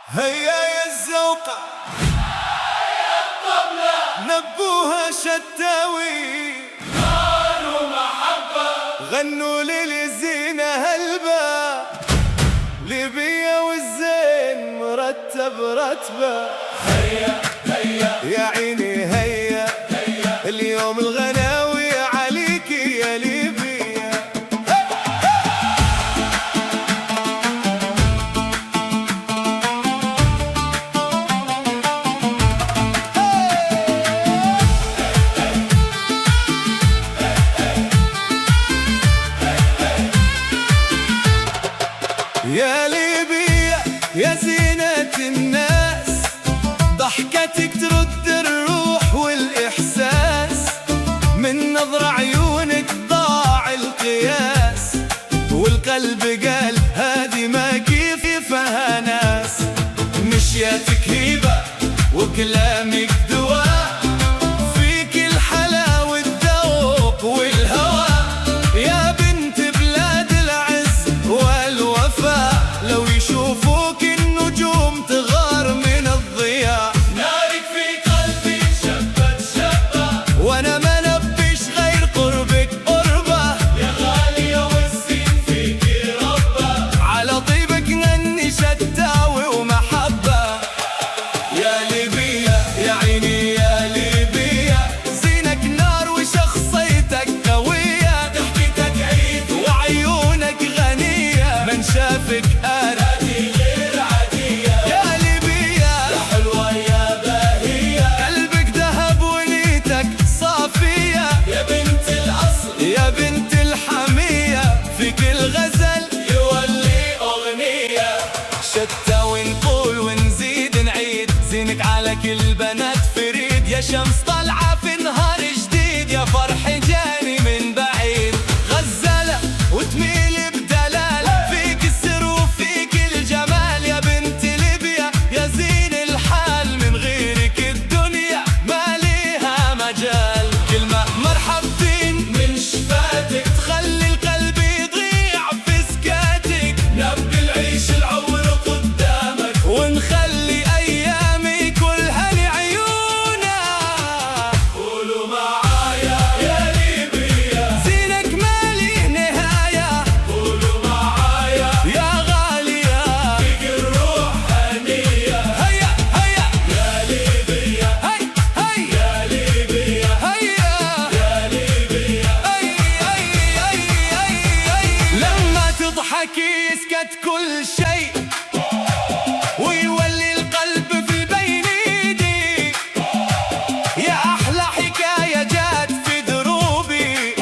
هيا يا الزوقة يا الطبلة نبوها شتاوي نار ومحبة غنوا للزينة هلبة ليبيا والزين مرتب رتبة. هيا هيا يا عيني هيا هيا اليوم الغناوي عليك يا ليبيا. يا ليبيا يا زينة الناس ضحكتك ترد الروح والإحساس من نظر عيونك ضاع القياس والقلب قال هادي ما كيفها ناس. مشياتك هيبة وكلامك دواء فيك الحلا والذوق والهوى يا بنت بلاد العز والوفاء لو يشوفوك النجوم تغار من الضياء. نارك في قلبي شبت شبة وانا ما نبيش غير قربك قربة يا غالية والزين فيكي ربة على طيبك غني شتاوي ومحبة. يا ليبيا يا عيني يا ليبيا زينك نار وشخصيتك قوية ضحكتك عيد وعيونك غنية من شافك أنا هذه غير عادية يا ليبيا يا حلوة يا باهية قلبك ذهب ونيتك صافية يا بنت الأصل يا بنت الحمية فيك الغزل يولي أغنية شتى ونقول ونزيد نعيد زينك على كل بنات فريد يا شمس طالعة في نهار جديد يا فرح جاني من بعيد غزالة وتميل بدلال فيك السر وفيك الجمال يا بنت ليبيا يا زين الحال من غيرك الدنيا ما ليها مجال. كلمة مرحبتين من شفاتك تخلي القلب يضيع في سكاتك نبي العيش العمر قدامك ونخلي أيامي كلها لعيونا. قولوا معايا يا ليبيا زينك مالي نهاية قولوا معايا يا غالية فيك الروح هنية هيا هيا يا ليبيا هي هي يا ليبيا هيا يا ليبيا أي أي أي أي أي لما تضحكي يسكت كل شيء ويولي القلب في بين ايدي يا احلى حكايه جات في دروبي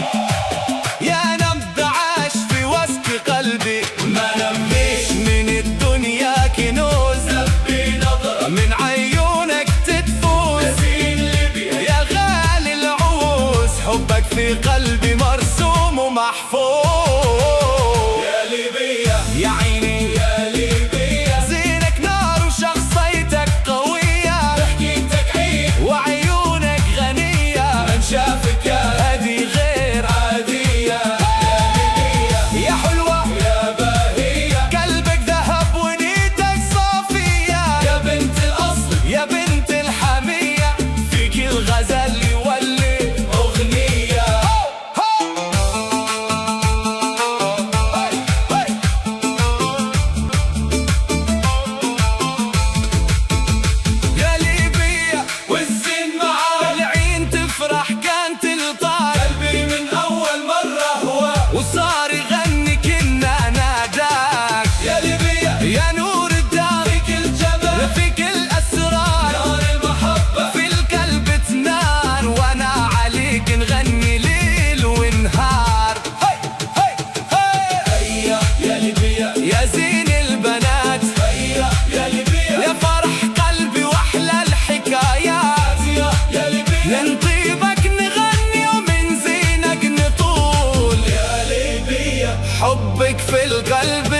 يا نبض عاش في وسط قلبي ما نبيش من الدنيا كنوز نبي نظرة من عيونك تتفوز زين ليبيا يا غالي العوز حبك في قلبي مرسوم ومحفوظ. يا ليبيا يا عيني يا ليبيا زينك نار وشخصيتك قوية ضحكتك عيد وعيونك غنية من شافك يا هذه غير عادية يا ليبيا يا حلوة يا باهية قلبك ذهب ونيتك صافية يا بنت الأصل يا بنت الحمية فيك الغزل يولي أغنية يا ليبيا والزين معاك العين تفرح كانت الطار قلبي من أول مرة هو وصار يغني كنا ناداك يا ليبيا يا نور الدار فيك الجمال فيك الأسرار نار المحبة في القلب تنار وانا عليك نغني ليل ونهار. هي هي هي هيا يا ليبيا يا زين البنات هيا يا ليبيا يا فرح قلبي واحلى الحكايات يا ليبيا من طيبك نغني ومن زينك نطول يا ليبيا حبك في القلب